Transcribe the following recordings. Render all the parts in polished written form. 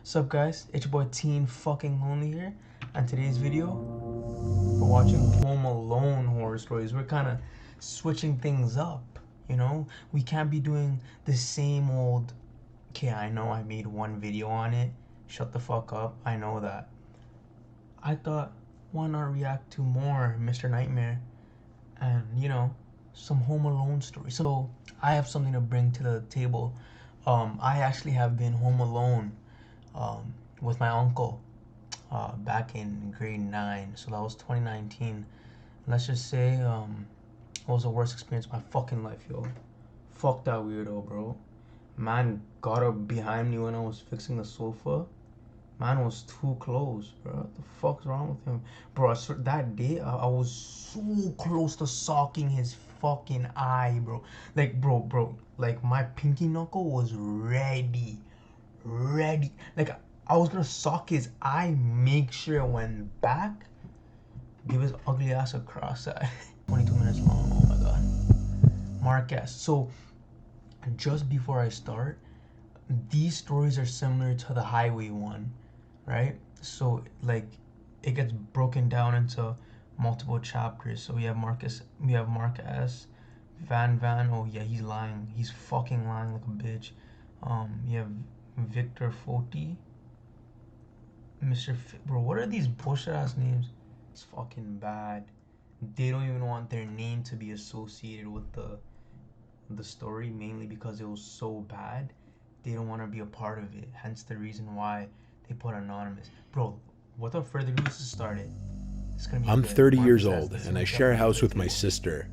Sup guys, it's your boy Teen fucking Lonely here, and today's video, we're watching Home Alone horror stories. We're kind of switching things up, you know? We can't be doing the same old, okay, I know I made one video on it, shut the fuck up, I know that. I thought, why not react to more Mr. Nightmare and, you know, some Home Alone stories. So, I have something to bring to the table. I actually have been home alone with my uncle back in grade 9, so that was 2019. Let's just say it was the worst experience of my fucking life, yo. Fuck that weirdo, bro. Man got up behind me when I was fixing the sofa. Man was too close, bro. What the fuck's wrong with him? Bro, that day I was so close to socking his fucking eye, bro. Like, bro, like my pinky knuckle was ready. Like, I was gonna sock his eye, make sure it went back, give his ugly ass a cross eye. 22 minutes long, oh my god. Marcus. So, just before I start, these stories are similar to the highway one, right? So, like, it gets broken down into multiple chapters. So we have Marcus, Van, oh yeah, he's lying. He's fucking lying like a bitch. You have Victor Foti, bro, what are these bullshit ass names? It's fucking bad. They don't even want their name to be associated with the story, mainly because it was so bad. They don't want to be a part of it. Hence the reason why they put anonymous. Bro, without further ado, let's start it. I'm 30 years old and I share a house with my sister.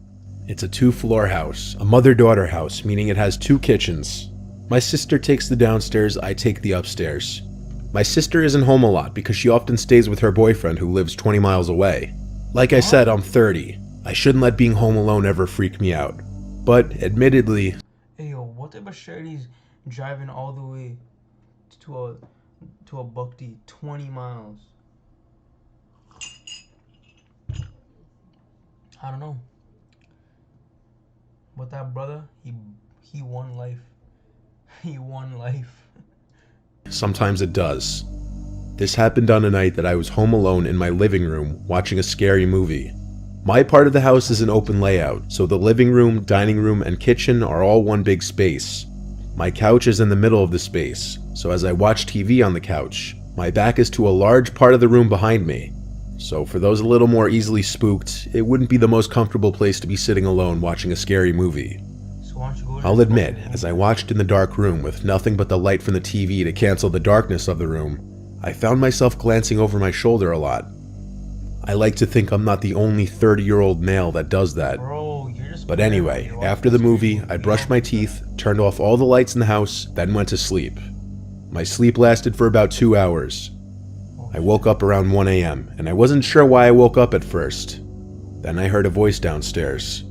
It's a 2-floor house, a mother-daughter house, meaning it has 2 kitchens. My sister takes the downstairs, I take the upstairs. My sister isn't home a lot because she often stays with her boyfriend who lives 20 miles away. Like I said, I'm 30. I shouldn't let being home alone ever freak me out. But, admittedly... Hey yo, what type of shirt he's driving all the way to a Buckty 20 miles? I don't know. But that brother, he won life. He won life. Sometimes it does. This happened on a night that I was home alone in my living room watching a scary movie. My part of the house is an open layout, so the living room, dining room, and kitchen are all one big space. My couch is in the middle of the space, so as I watch TV on the couch, my back is to a large part of the room behind me. So for those a little more easily spooked, it wouldn't be the most comfortable place to be sitting alone watching a scary movie. I'll admit, as I watched in the dark room with nothing but the light from the TV to cancel the darkness of the room, I found myself glancing over my shoulder a lot. I like to think I'm not the only 30-year-old male that does that. But anyway, after the movie, I brushed my teeth, turned off all the lights in the house, then went to sleep. My sleep lasted for about 2 hours. I woke up around 1 a.m., and I wasn't sure why I woke up at first. Then I heard a voice downstairs.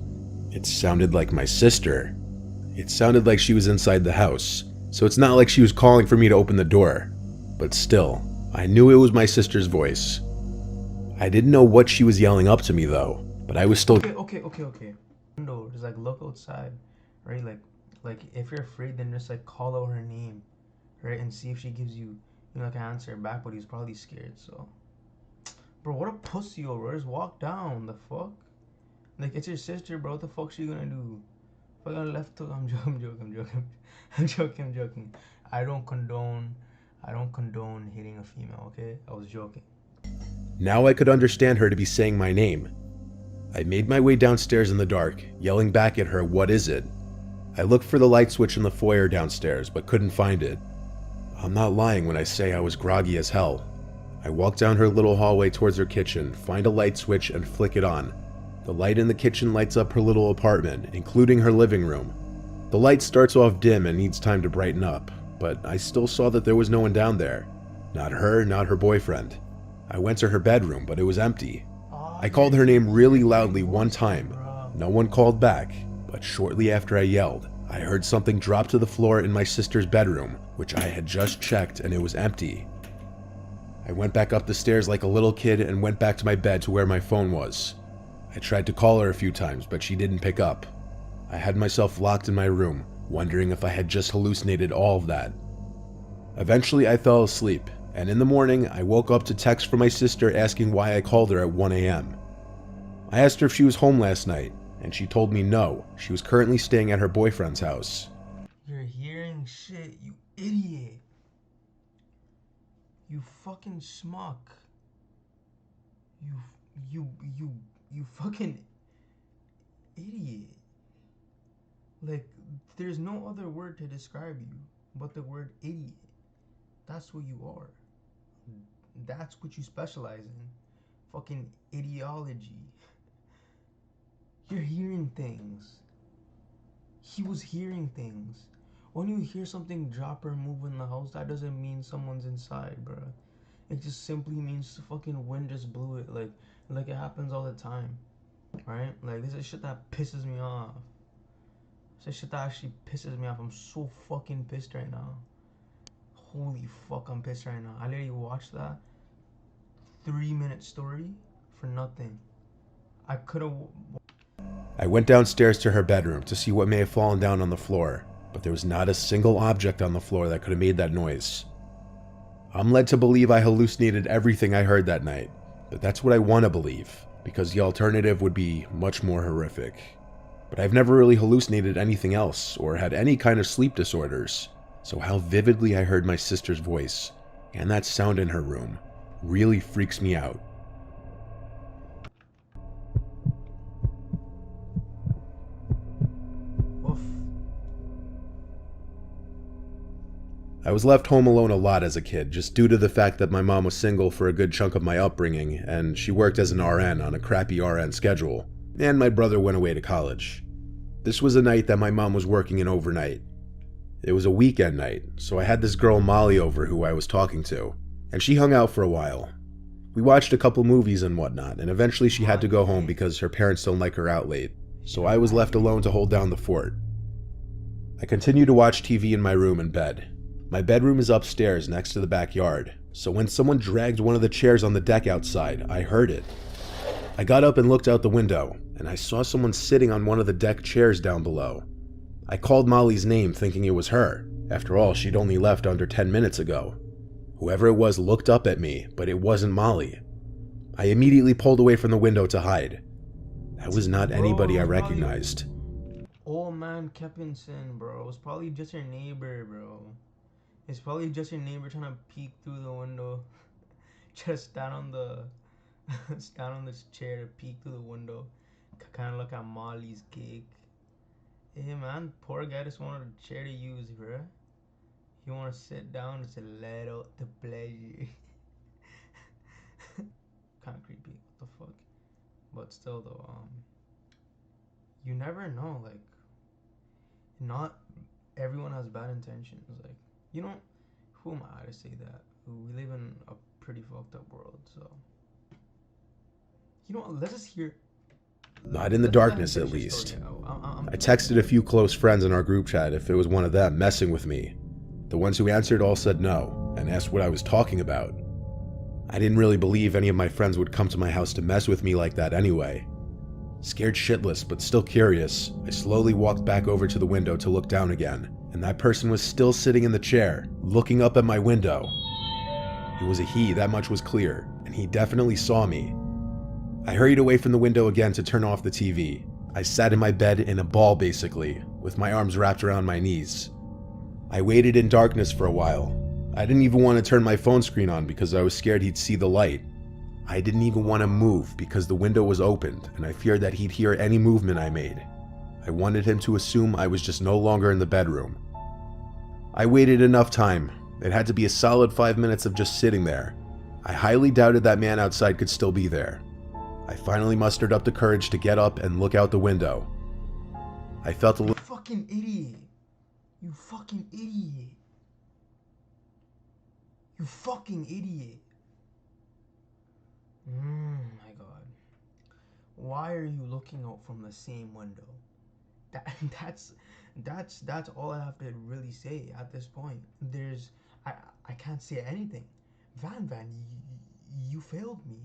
It sounded like my sister. It sounded like she was inside the house, so it's not like she was calling for me to open the door. But still, I knew it was my sister's voice. I didn't know what she was yelling up to me though, but I was still... Okay. No, just like look outside, right? Like if you're afraid, then just like call out her name, right? And see if she gives you, like an answer back, but he's probably scared, so... Bro, what a pussy, yo, bro. Just walk down, the fuck? Like, it's your sister, bro. What the fuck she gonna do? If I got left hook, I'm joking. I don't condone hitting a female, okay? I was joking. Now I could understand her to be saying my name. I made my way downstairs in the dark, yelling back at her, "What is it?" I looked for the light switch in the foyer downstairs, but couldn't find it. I'm not lying when I say I was groggy as hell. I walked down her little hallway towards her kitchen, find a light switch, and flick it on. The light in the kitchen lights up her little apartment, including her living room. The light starts off dim and needs time to brighten up, but I still saw that there was no one down there. Not her, not her boyfriend. I went to her bedroom, but it was empty. I called her name really loudly one time. No one called back, but shortly after I yelled, I heard something drop to the floor in my sister's bedroom, which I had just checked and it was empty. I went back up the stairs like a little kid and went back to my bed to where my phone was. I tried to call her a few times, but she didn't pick up. I had myself locked in my room, wondering if I had just hallucinated all of that. Eventually, I fell asleep, and in the morning, I woke up to text from my sister asking why I called her at 1 a.m. I asked her if she was home last night, and she told me no, she was currently staying at her boyfriend's house. You're hearing shit, you idiot. You fucking schmuck. You, you, you, you fucking idiot. Like, there's no other word to describe you but the word idiot. That's what you are. That's what you specialize in. Fucking ideology. You're hearing things. He was hearing things. When you hear something drop or move in the house, that doesn't mean someone's inside, bro. It just simply means the fucking wind just blew it. Like it happens all the time, right? Like this is shit that pisses me off. This is shit that actually pisses me off. I'm so fucking pissed right now. Holy fuck, I'm pissed right now. I literally watched that 3-minute story for nothing. I could have. I went downstairs to her bedroom to see what may have fallen down on the floor, but there was not a single object on the floor that could have made that noise. I'm led to believe I hallucinated everything I heard that night, but that's what I want to believe, because the alternative would be much more horrific. But I've never really hallucinated anything else, or had any kind of sleep disorders, so how vividly I heard my sister's voice, and that sound in her room, really freaks me out. Oof. I was left home alone a lot as a kid, just due to the fact that my mom was single for a good chunk of my upbringing, and she worked as an RN on a crappy RN schedule, and my brother went away to college. This was a night that my mom was working an overnight. It was a weekend night, so I had this girl Molly over who I was talking to, and she hung out for a while. We watched a couple movies and whatnot, and eventually she had to go home because her parents don't like her out late, so I was left alone to hold down the fort. I continued to watch TV in my room and bed. My bedroom is upstairs next to the backyard, so when someone dragged one of the chairs on the deck outside, I heard it. I got up and looked out the window, and I saw someone sitting on one of the deck chairs down below. I called Molly's name thinking it was her. After all, she'd only left under 10 minutes ago. Whoever it was looked up at me, but it wasn't Molly. I immediately pulled away from the window to hide. That was not anybody I recognized. Old man Kepinson, bro. It's probably just your neighbor, bro. It's probably just your neighbor trying to peek through the window. Just stand on the stand on this chair to peek through the window. Kind of look at Molly's gig. Hey man, poor guy just wanted a chair to use, bro. You want to sit down just a little the pleasure. Kind of creepy. What the fuck? But still though, you never know. Like, not everyone has bad intentions. Like, you know, who am I to say that? We live in a pretty fucked up world, so. You know what? Let's just hear. Not in the darkness, at least. I texted a few close friends in our group chat if it was one of them messing with me. The ones who answered all said no, and asked what I was talking about. I didn't really believe any of my friends would come to my house to mess with me like that anyway. Scared shitless, but still curious, I slowly walked back over to the window to look down again, and that person was still sitting in the chair, looking up at my window. It was a he, that much was clear, and he definitely saw me. I hurried away from the window again to turn off the TV. I sat in my bed in a ball basically, with my arms wrapped around my knees. I waited in darkness for a while. I didn't even want to turn my phone screen on because I was scared he'd see the light. I didn't even want to move because the window was opened and I feared that he'd hear any movement I made. I wanted him to assume I was just no longer in the bedroom. I waited enough time. It had to be a solid 5 minutes of just sitting there. I highly doubted that man outside could still be there. I finally mustered up the courage to get up and look out the window. I felt a You little. fucking idiot. You fucking idiot. You fucking idiot. My god. Why are you looking out from the same window? That that's all I have to really say at this point. I can't say anything. Van, you failed me.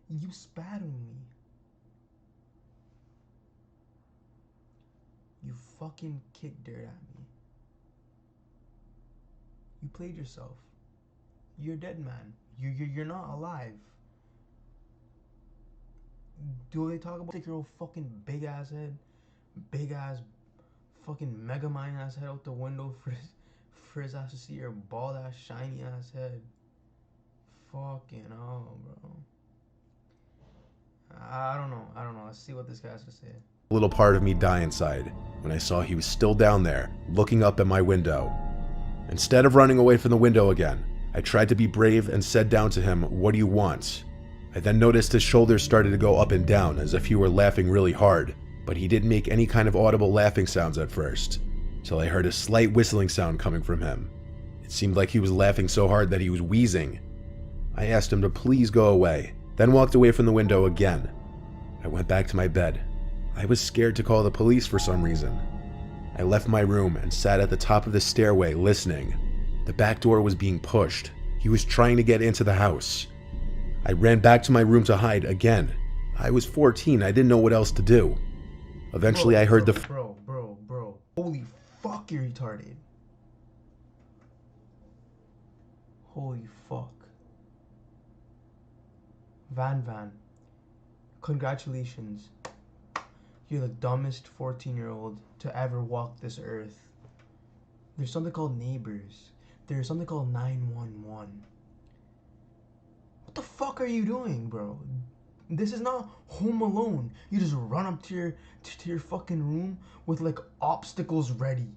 You spat on me. You fucking kicked dirt at me. You played yourself. You're dead, man. You're not alive. Do they talk about stick your old fucking big ass head, big ass fucking mega mind ass head out the window for his ass to see your bald ass shiny ass head? Fucking hell, bro. I don't know. Let's see what this guy has to say. A little part of me die inside when I saw he was still down there, looking up at my window. Instead of running away from the window again, I tried to be brave and said down to him, "What do you want?" I then noticed his shoulders started to go up and down as if he were laughing really hard, but he didn't make any kind of audible laughing sounds at first, till I heard a slight whistling sound coming from him. It seemed like he was laughing so hard that he was wheezing. I asked him to please go away, then walked away from the window again. I went back to my bed. I was scared to call the police for some reason. I left my room and sat at the top of the stairway listening. The back door was being pushed. He was trying to get into the house. I ran back to my room to hide again. I was 14, I didn't know what else to do. Eventually I heard the Bro. Holy fuck, you're retarded. Holy fuck. Van, congratulations. You're the dumbest 14-year-old to ever walk this earth. There's something called neighbors. There's something called 911. What the fuck are you doing, bro? This is not Home Alone. You just run up to your fucking room with like obstacles ready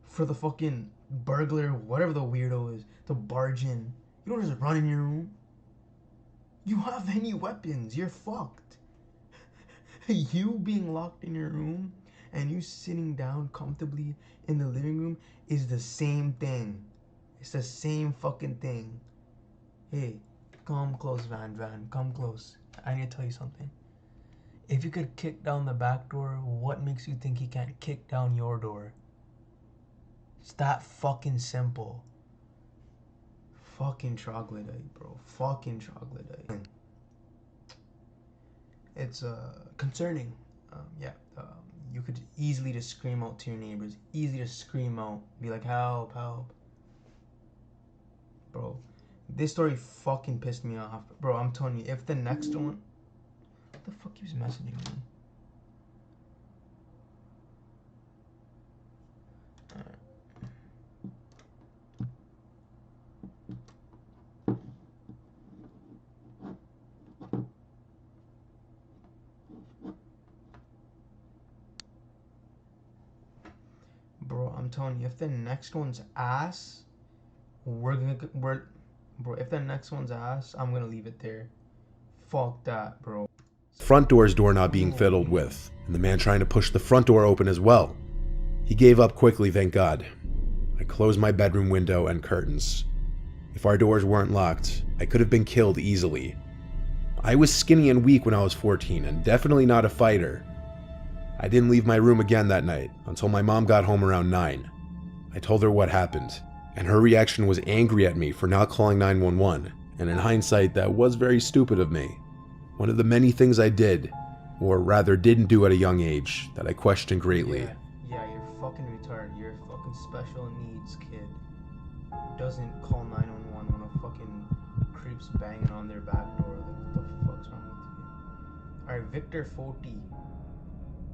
for the fucking burglar, whatever the weirdo is, to barge in. You don't just run in your room. You have any weapons, you're fucked. You being locked in your room and you sitting down comfortably in the living room is the same thing. It's the same fucking thing. Hey, come close, Van. Come close. I need to tell you something. If you could kick down the back door, what makes you think he can't kick down your door? It's that fucking simple. Fucking troglodyte, bro. Fucking troglodyte. It's concerning. You could easily just scream out to your neighbors. Easy to scream out. Be like, help. Bro, this story fucking pissed me off. Bro, I'm telling you, if the next one... What the fuck keeps messaging me? Bro, I'm telling you, if the next one's ass, if the next one's ass, I'm gonna leave it there. Fuck that, bro. front door's door not being fiddled with, and the man trying to push the front door open as well. He gave up quickly, thank God. I closed my bedroom window and curtains. If our doors weren't locked, I could have been killed easily. I was skinny and weak when I was 14, and definitely not a fighter. I didn't leave my room again that night until my mom got home around 9. I told her what happened, and her reaction was angry at me for not calling 911, and in hindsight, that was very stupid of me. One of the many things I did, or rather didn't do at a young age, that I question greatly. Yeah, you're fucking retarded. You're a fucking special needs kid. Doesn't call 911 when a fucking creep's banging on their back door. Like, what the fuck's wrong with you? Alright, Victor 40.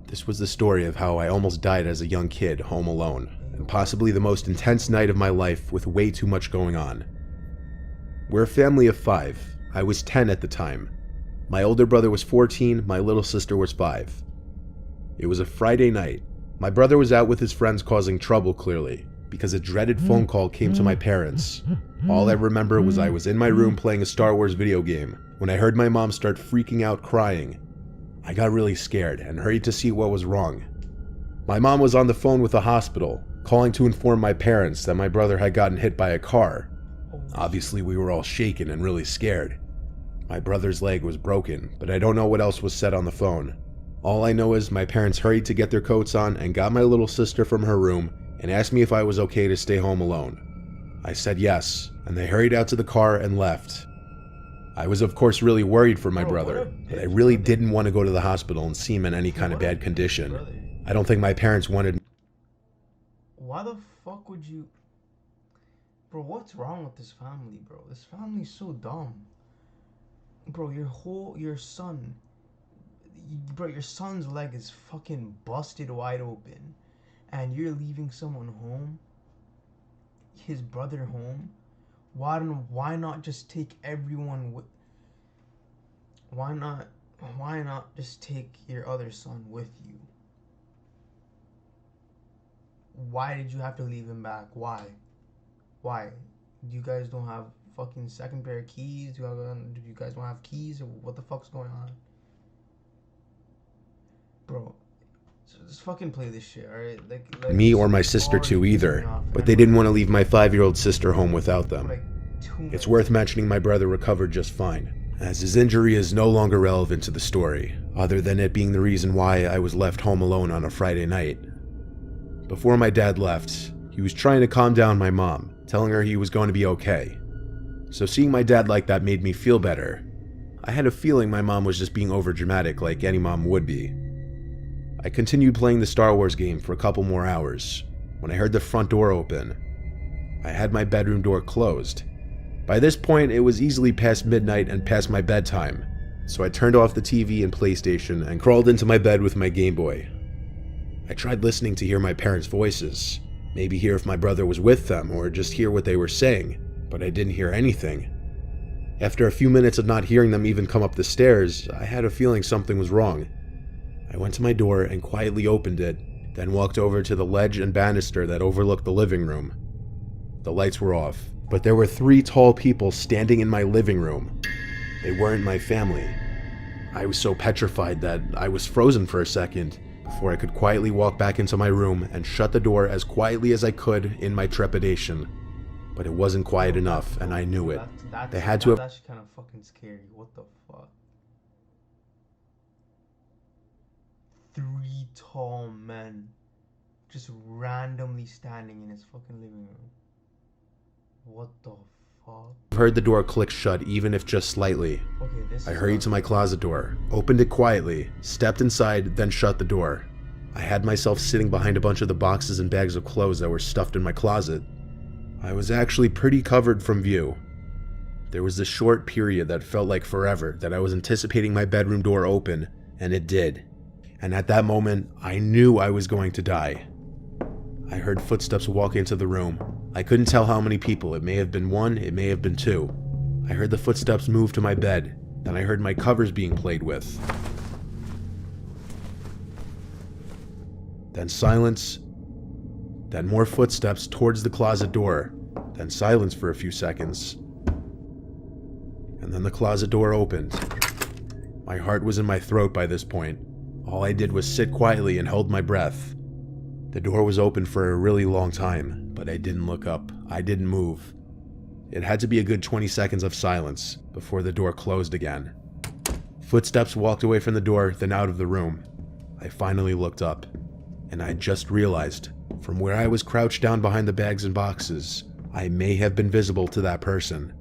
This was the story of how I almost died as a young kid, home alone, and possibly the most intense night of my life with way too much going on. We're a family of 5. I was 10 at the time. My older brother was 14, my little sister was 5. It was a Friday night. My brother was out with his friends causing trouble, clearly, because a dreaded phone call came to my parents. All I remember was I was in my room playing a Star Wars video game when I heard my mom start freaking out crying. I got really scared and hurried to see what was wrong. My mom was on the phone with the hospital, calling to inform my parents that my brother had gotten hit by a car. Obviously, we were all shaken and really scared. My brother's leg was broken, but I don't know what else was said on the phone. All I know is my parents hurried to get their coats on and got my little sister from her room and asked me if I was okay to stay home alone. I said yes, and they hurried out to the car and left. I was of course really worried for my brother, but I really didn't want to go to the hospital and see him in any kind of bad condition. I don't think my parents wanted... Why the fuck would you... Bro, what's wrong with this family, bro? This family's so dumb. Bro, your son, bro, your son's leg is fucking busted wide open, and you're leaving someone home, his brother home. Why not just take everyone with? Why not? Why not just take your other son with you? Why did you have to leave him back? Why? Why? You guys don't have fucking second pair of keys? Do you guys don't have keys? Or what the fuck's going on? Bro, just fucking play this shit, alright? Like Me or my sister too either, but they didn't want to leave my 5-year-old sister home without them. It's worth mentioning my brother recovered just fine, as his injury is no longer relevant to the story, other than it being the reason why I was left home alone on a Friday night. Before my dad left, he was trying to calm down my mom, telling her he was going to be okay. So seeing my dad like that made me feel better. I had a feeling my mom was just being overdramatic like any mom would be. I continued playing the Star Wars game for a couple more hours, when I heard the front door open. I had my bedroom door closed. By this point, it was easily past midnight and past my bedtime, so I turned off the TV and PlayStation and crawled into my bed with my Game Boy. I tried listening to hear my parents' voices, maybe hear if my brother was with them or just hear what they were saying, but I didn't hear anything. After a few minutes of not hearing them even come up the stairs, I had a feeling something was wrong. I went to my door and quietly opened it, then walked over to the ledge and banister that overlooked the living room. The lights were off, but there were 3 tall people standing in my living room. They weren't my family. I was so petrified that I was frozen for a second before I could quietly walk back into my room and shut the door as quietly as I could in my trepidation. But it wasn't quiet enough, and I knew it. They had to have... That's kind of fucking scary. What the fuck? 3 tall men just randomly standing in his fucking living room. What the fuck? Heard the door click shut, even if just slightly. Okay, I hurried to my closet door, opened it quietly, stepped inside, then shut the door. I had myself sitting behind a bunch of the boxes and bags of clothes that were stuffed in my closet. I was actually pretty covered from view. There was this short period that felt like forever that I was anticipating my bedroom door open, and it did. And at that moment, I knew I was going to die. I heard footsteps walk into the room. I couldn't tell how many people. It may have been 1, it may have been 2. I heard the footsteps move to my bed. Then I heard my covers being played with. Then silence. Then more footsteps towards the closet door. Then silence for a few seconds. And then the closet door opened. My heart was in my throat by this point. All I did was sit quietly and hold my breath. The door was open for a really long time, but I didn't look up. I didn't move. It had to be a good 20 seconds of silence before the door closed again. Footsteps walked away from the door, then out of the room. I finally looked up, and I just realized, from where I was crouched down behind the bags and boxes, I may have been visible to that person.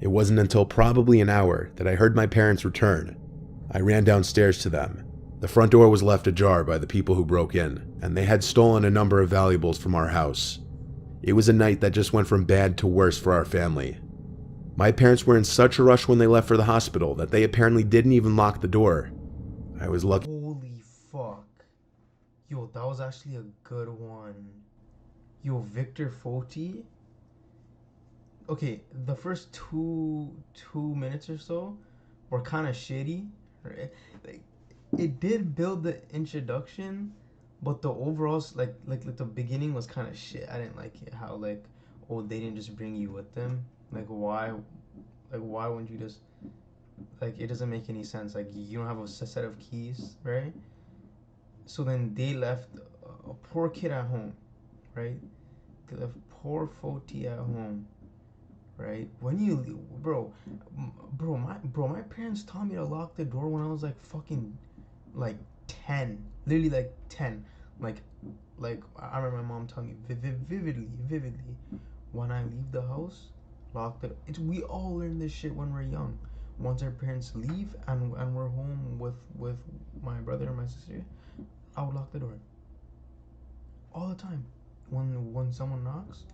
It wasn't until probably an hour that I heard my parents return. I ran downstairs to them. The front door was left ajar by the people who broke in, and they had stolen a number of valuables from our house. It was a night that just went from bad to worse for our family. My parents were in such a rush when they left for the hospital that they apparently didn't even lock the door. I was lucky. Holy fuck. Yo, that was actually a good one. Yo, Victor Foti. Okay, the first two minutes or so were kind of shitty. Right? Like, it did build the introduction, but the overall like the beginning was kind of shit. I didn't like it. How like, oh, they didn't just bring you with them. Like why wouldn't you just, like, it doesn't make any sense. Like you don't have a set of keys, right? So then they left a poor kid at home, right? They left poor Foti at home, right? When you my parents taught me to lock the door when I was like fucking like 10, literally like 10, like I remember my mom telling me vividly, when I leave the house, lock the. We all learn this shit when we're young. Once our parents leave and we're home with my brother and my sister, I would lock the door all the time. When someone knocks,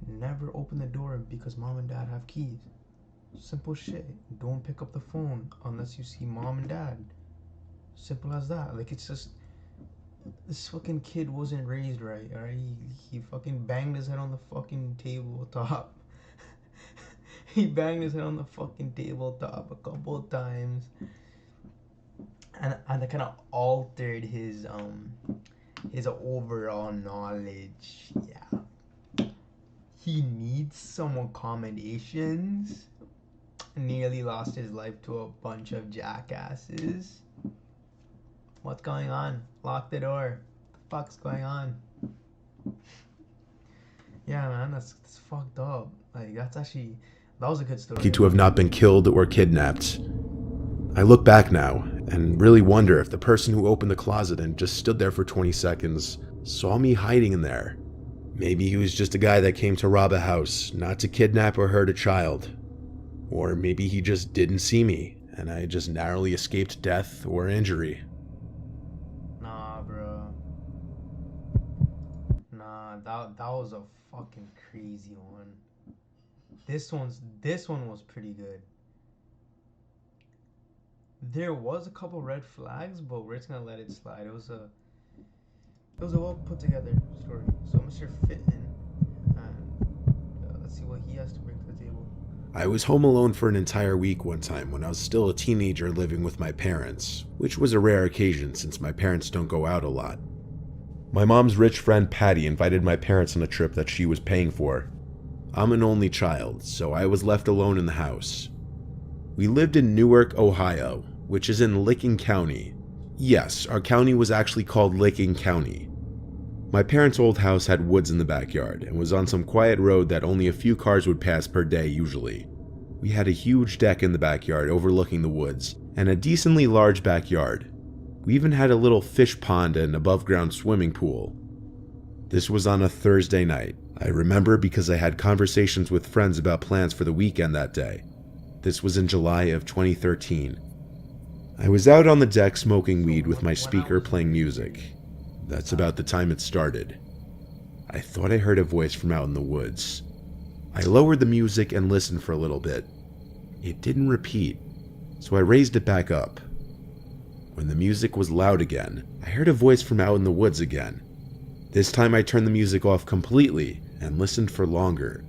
Never open the door because mom and dad have keys. Simple shit. Don't pick up the phone unless you see mom and dad. Simple as that. Like, it's just, this fucking kid wasn't raised right, alright? He fucking banged his head on the fucking tabletop. He banged his head on the fucking tabletop a couple of times. And that kind of altered his overall knowledge. Yeah. He needs some accommodations. Nearly lost his life to a bunch of jackasses. What's going on? Lock the door. What the fuck's going on? Yeah, man, that's fucked up. Like, that was a good story. Lucky to have not been killed or kidnapped. I look back now and really wonder if the person who opened the closet and just stood there for 20 seconds saw me hiding in there. Maybe he was just a guy that came to rob a house, not to kidnap or hurt a child. Or maybe he just didn't see me and I just narrowly escaped death or injury. Nah, bro. Nah, that was a fucking crazy one. This one was pretty good. There was a couple red flags, but we're just gonna let it slide. It was a well put together story. So Mr. Fitton, and let's see what he has to bring to the table. I was home alone for an entire week one time when I was still a teenager living with my parents, which was a rare occasion since my parents don't go out a lot. My mom's rich friend Patty invited my parents on a trip that she was paying for. I'm an only child, so I was left alone in the house. We lived in Newark, Ohio, which is in Licking County. Yes, our county was actually called Licking County. My parents' old house had woods in the backyard and was on some quiet road that only a few cars would pass per day usually. We had a huge deck in the backyard overlooking the woods and a decently large backyard. We even had a little fish pond and above-ground swimming pool. This was on a Thursday night. I remember because I had conversations with friends about plans for the weekend that day. This was in July of 2013. I was out on the deck smoking weed with my speaker playing music. That's about the time it started. I thought I heard a voice from out in the woods. I lowered the music and listened for a little bit. It didn't repeat, so I raised it back up. When the music was loud again, I heard a voice from out in the woods again. This time I turned the music off completely and listened for longer.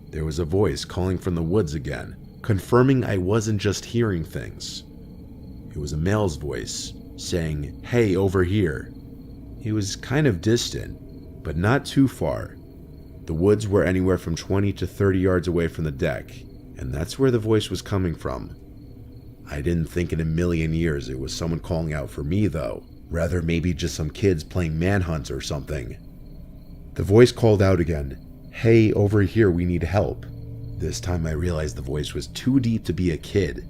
There was a voice calling from the woods again, confirming I wasn't just hearing things. It was a male's voice, saying, "Hey, over here." It was kind of distant, but not too far. The woods were anywhere from 20 to 30 yards away from the deck, and that's where the voice was coming from. I didn't think in a million years it was someone calling out for me though, rather maybe just some kids playing manhunt or something. The voice called out again, "Hey, over here, we need help." This time I realized the voice was too deep to be a kid.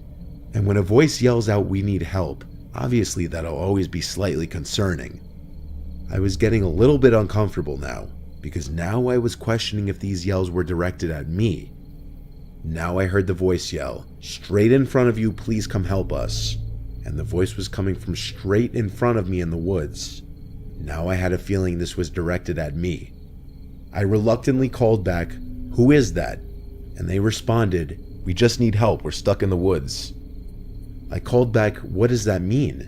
And when a voice yells out, "We need help," obviously that'll always be slightly concerning. I was getting a little bit uncomfortable now, because now I was questioning if these yells were directed at me. Now I heard the voice yell, "Straight in front of you, please come help us." And the voice was coming from straight in front of me in the woods. Now I had a feeling this was directed at me. I reluctantly called back, "Who is that?" And they responded, "We just need help, we're stuck in the woods." I called back, "What does that mean?"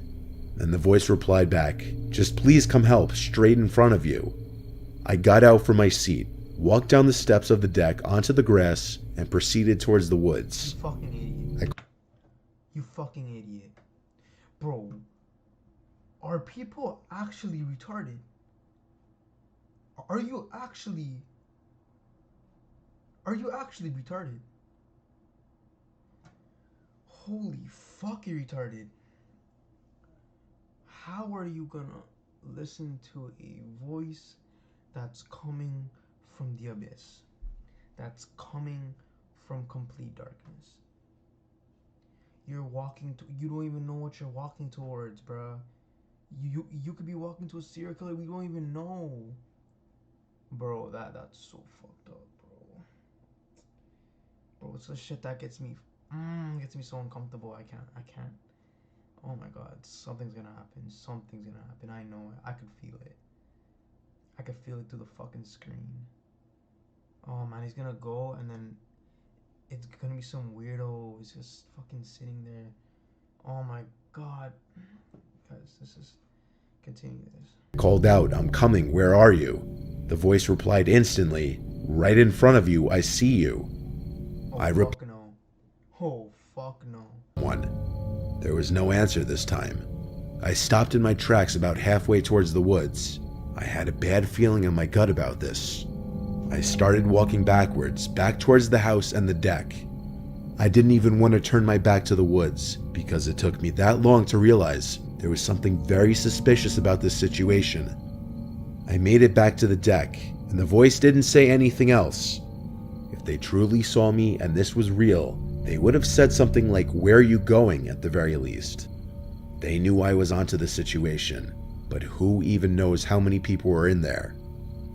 And the voice replied back, "Just please come help, straight in front of you." I got out from my seat, walked down the steps of the deck onto the grass, and proceeded towards the woods. You fucking idiot. You fucking idiot. Bro, are people actually retarded? Are you actually retarded? Holy fuck, you're retarded. How are you gonna listen to a voice that's coming from the abyss? That's coming from complete darkness. You don't even know what you're walking towards, bruh. You could be walking to a serial killer we don't even know. Bro, that's so fucked up, bro. Bro, it's the shit that gets me so uncomfortable. I can't. Oh my god, something's gonna happen. Something's gonna happen. I know it. I could feel it. I could feel it through the fucking screen. Oh man, he's gonna go and then it's gonna be some weirdo. He's just fucking sitting there. Oh my god. Guys, this is. Continue this. I called out, "I'm coming, where are you?" The voice replied instantly, "Right in front of you, I see you." Oh, I fuck no. Oh, fuck no. One. There was no answer this time. I stopped in my tracks about halfway towards the woods. I had a bad feeling in my gut about this. I started walking backwards, back towards the house and the deck. I didn't even want to turn my back to the woods, because it took me that long to realize there was something very suspicious about this situation. I made it back to the deck, and the voice didn't say anything else. If they truly saw me and this was real, they would have said something like, "Where are you going?" at the very least. They knew I was onto the situation, but who even knows how many people were in there?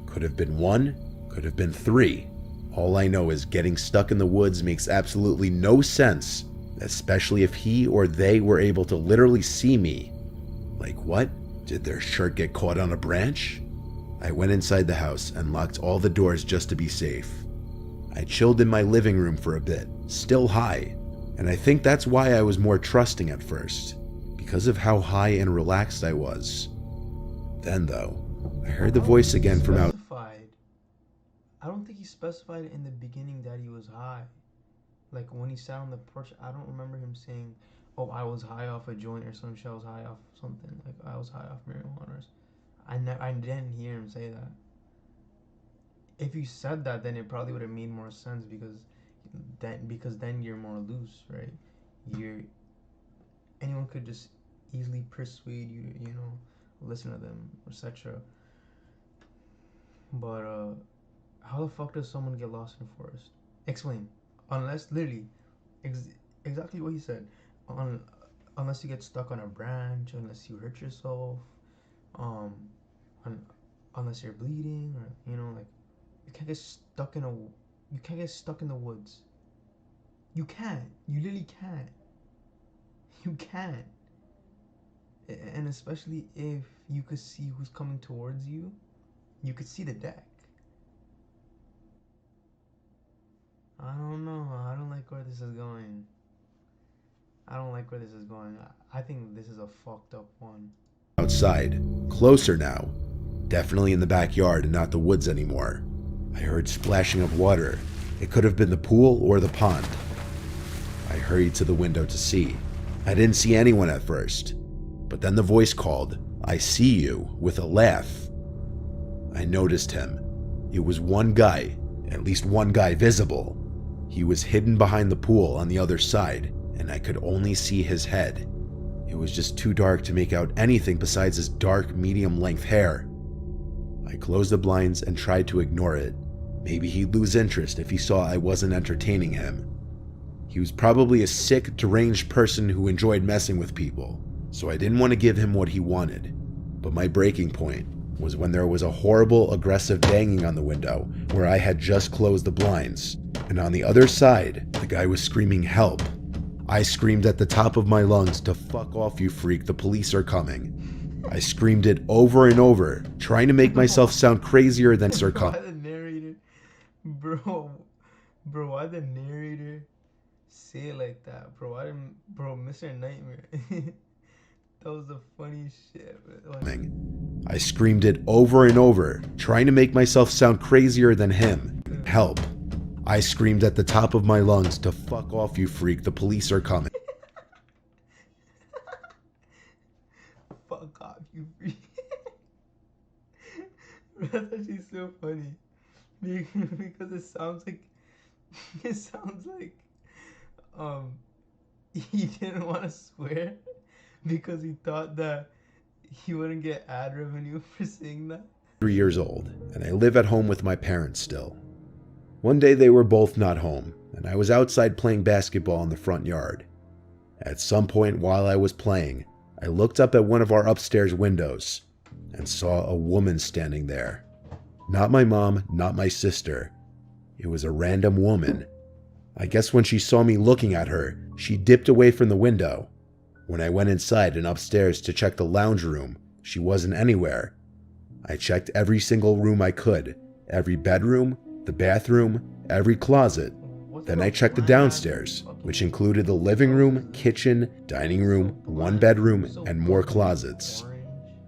Could have been one, could have been three. All I know is getting stuck in the woods makes absolutely no sense, especially if he or they were able to literally see me. Like what? Did their shirt get caught on a branch? I went inside the house and locked all the doors just to be safe. I chilled in my living room for a bit, still high, and I think that's why I was more trusting at first, because of how high and relaxed I was. Then though, I heard the voice again from out. I don't think he specified in the beginning that he was high. Like when he sat on the porch, I don't remember him saying, "Oh, I was high off a joint or some shit. I was high off something. Like I was high off marijuana." I didn't hear him say that. If you said that, then it probably would have made more sense because then you're more loose, right? You're anyone could just easily persuade you, listen to them, etc. But how the fuck does someone get lost in the forest? Explain. Unless literally, exactly what he said. Unless you get stuck on a branch, unless you hurt yourself, um, unless you're bleeding, or like you can't get stuck in the woods. You can't. You literally can't. You can't. And especially if you could see who's coming towards you, you could see the deck. I don't know. I don't like where this is going. I think this is a fucked up one. Outside, closer now. Definitely in the backyard and not the woods anymore. I heard splashing of water. It could have been the pool or the pond. I hurried to the window to see. I didn't see anyone at first, but then the voice called, "I see you," with a laugh. I noticed him. It was one guy, at least one guy visible. He was hidden behind the pool on the other side, and I could only see his head. It was just too dark to make out anything besides his dark, medium-length hair. I closed the blinds and tried to ignore it. Maybe he'd lose interest if he saw I wasn't entertaining him. He was probably a sick, deranged person who enjoyed messing with people, so I didn't want to give him what he wanted. But my breaking point was when there was a horrible, aggressive banging on the window where I had just closed the blinds, and on the other side, the guy was screaming help. I screamed at the top of my lungs to "Fuck off, you freak, the police are coming." I screamed it over and over, trying to make myself sound crazier than Sir Why the narrator, bro, why the narrator say it like that, bro? Bro, Mr. Nightmare. That was the funniest shit, man. I screamed it over and over, trying to make myself sound crazier than him. Help. I screamed at the top of my lungs to "Fuck off, you freak, the police are coming." Fuck off, you freak. That's actually so funny. Because it sounds like he didn't want to swear because he thought that he wouldn't get ad revenue for saying that. 3 years old, and I live at home with my parents still. One day they were both not home, and I was outside playing basketball in the front yard. At some point while I was playing, I looked up at one of our upstairs windows and saw a woman standing there. Not my mom, not my sister. It was a random woman. I guess when she saw me looking at her, she dipped away from the window. When I went inside and upstairs to check the lounge room, she wasn't anywhere. I checked every single room I could, every bedroom, the bathroom, every closet. Then I checked the downstairs, which included the living room, kitchen, dining room, one bedroom, and more closets.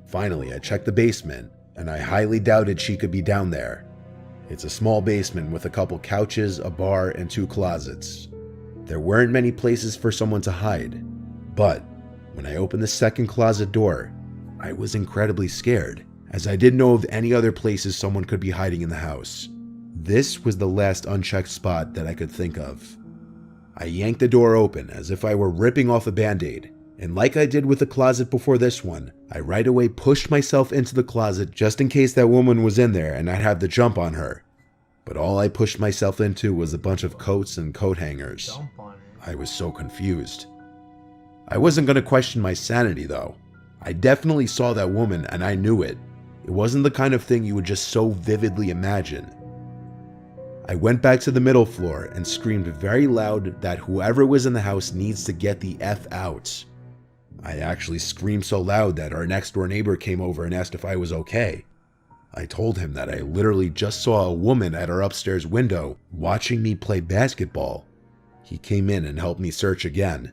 Finally, I checked the basement, and I highly doubted she could be down there. It's a small basement with a couple couches, a bar, and 2 closets. There weren't many places for someone to hide, but when I opened the second closet door, I was incredibly scared, as I didn't know of any other places someone could be hiding in the house. This was the last unchecked spot that I could think of. I yanked the door open as if I were ripping off a band-aid, and like I did with the closet before this one, I right away pushed myself into the closet just in case that woman was in there and I'd have the jump on her. But all I pushed myself into was a bunch of coats and coat hangers. I was so confused. I wasn't going to question my sanity though. I definitely saw that woman and I knew it. It wasn't the kind of thing you would just so vividly imagine. I went back to the middle floor and screamed very loud that whoever was in the house needs to get the F out. I actually screamed so loud that our next door neighbor came over and asked if I was okay. I told him that I literally just saw a woman at our upstairs window watching me play basketball. He came in and helped me search again.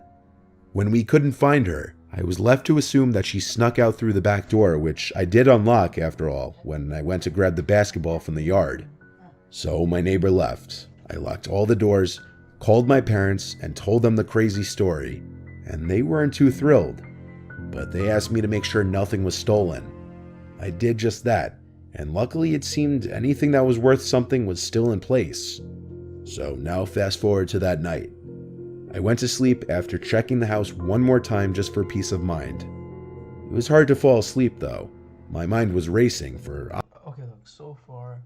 When we couldn't find her, I was left to assume that she snuck out through the back door, which I did unlock after all when I went to grab the basketball from the yard. So my neighbor left. I locked all the doors, called my parents, and told them the crazy story, and they weren't too thrilled. But they asked me to make sure nothing was stolen. I did just that, and luckily it seemed anything that was worth something was still in place. So now fast forward to that night. I went to sleep after checking the house one more time just for peace of mind. It was hard to fall asleep though. My mind was racing for... Okay, look, so far,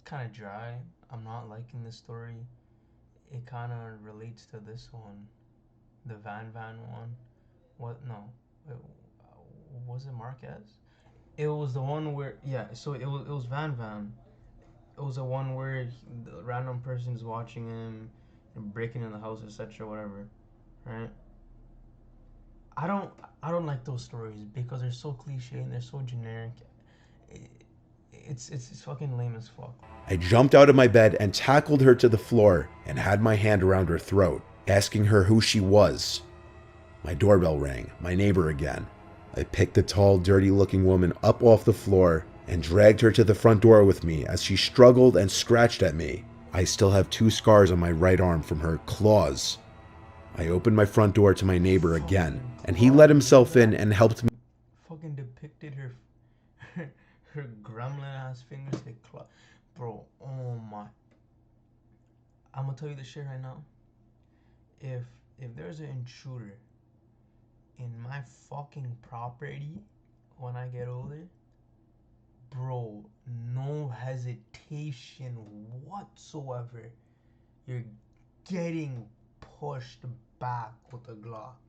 kind of dry. I'm not liking this story. It kind of relates to this one, the Van one. What? No, was it Marquez? It was the one where, yeah. So it was Van. It was the one where the random person is watching him and breaking in the house, etc. Whatever, right? I don't like those stories because they're so cliche and they're so generic. It's fucking lame as fuck. I jumped out of my bed and tackled her to the floor and had my hand around her throat, asking her who she was. My doorbell rang, my neighbor again. I picked the tall, dirty-looking woman up off the floor and dragged her to the front door with me as she struggled and scratched at me. I still have 2 scars on my right arm from her claws. I opened my front door to my neighbor again, and he let himself in and helped me. Fucking depicted her gremlin ass fingers like claw. Bro, oh my. I'm gonna tell you this shit right now. If there's an intruder in my fucking property when I get older, bro, no hesitation whatsoever. You're getting pushed back with a Glock.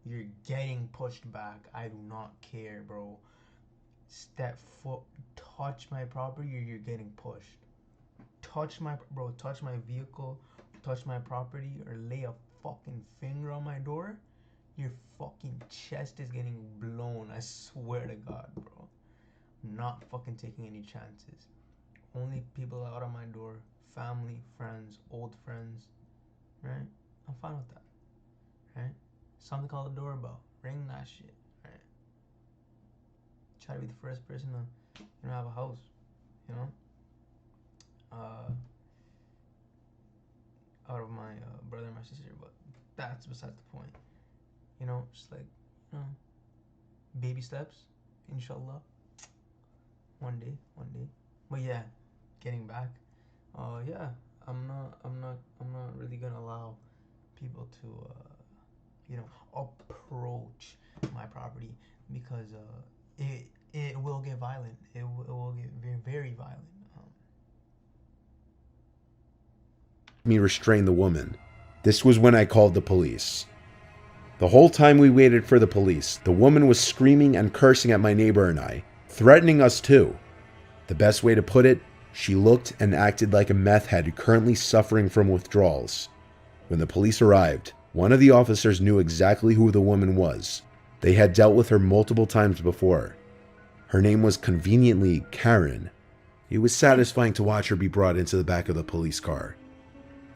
You're getting pushed back. I do not care, bro. Step foot, touch my property, you're getting pushed. Touch my vehicle, touch my property, or lay a fucking finger on my door, your fucking chest is getting blown. I swear to God, bro. I'm not fucking taking any chances. Only people out on my door, family, friends, old friends, right? I'm fine with that, right? Something called a doorbell. Ring that shit, right? Try to be the first person to, have a house, out of my brother and my sister, but that's besides the point. Just like, baby steps, inshallah. One day. But yeah, getting back, yeah, I'm not really gonna allow people to, approach my property because it will get violent. It will get very, very violent. Me restrain the woman. This was when I called the police. The whole time we waited for the police, the woman was screaming and cursing at my neighbor and I, threatening us too. The best way to put it, she looked and acted like a meth head currently suffering from withdrawals. When the police arrived, one of the officers knew exactly who the woman was. They had dealt with her multiple times before. Her name was conveniently Karen. It was satisfying to watch her be brought into the back of the police car.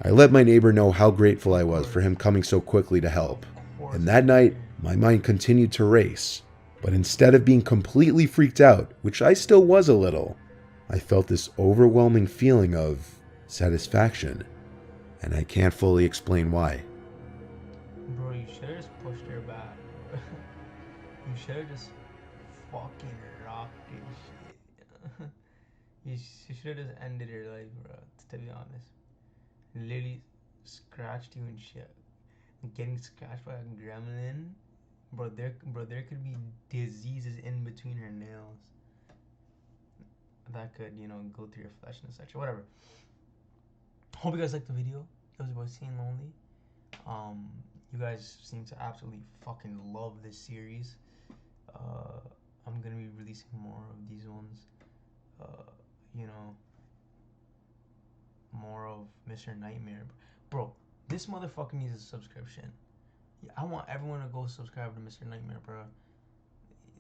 I let my neighbor know how grateful I was for him coming so quickly to help. And that night, my mind continued to race. But instead of being completely freaked out, which I still was a little, I felt this overwhelming feeling of satisfaction. And I can't fully explain why. Bro, you should have just pushed her back, bro. You should have just fucking rocked this shit. You should have just ended her life, bro. To be honest, literally scratched you and shit. Getting scratched by a gremlin, bro. There could be diseases in between her nails that could, go through your flesh and such or whatever. Hope you guys liked the video. It was about Seeing Lonely. You guys seem to absolutely fucking love this series. I'm gonna be releasing more of these ones. You know, more of Mr. Nightmare. Bro, this motherfucker needs a subscription. Yeah, I want everyone to go subscribe to Mr. Nightmare, bro.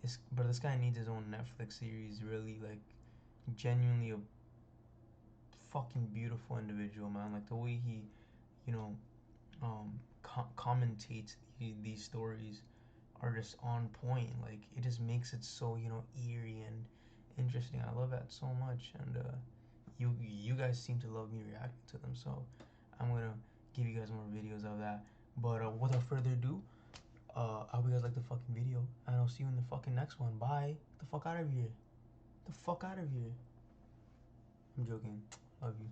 This guy needs his own Netflix series. Really, like, genuinely a fucking beautiful individual, man. Like the way he, you know, commentates these stories are just on point. Like it just makes it so eerie and interesting. I love that so much, and you guys seem to love me reacting to them. So I'm gonna give you guys more videos of that. But without further ado, I hope you guys like the fucking video, and I'll see you in the fucking next one. Bye. Get the fuck out of here. Get the fuck out of here. I'm joking. Love you.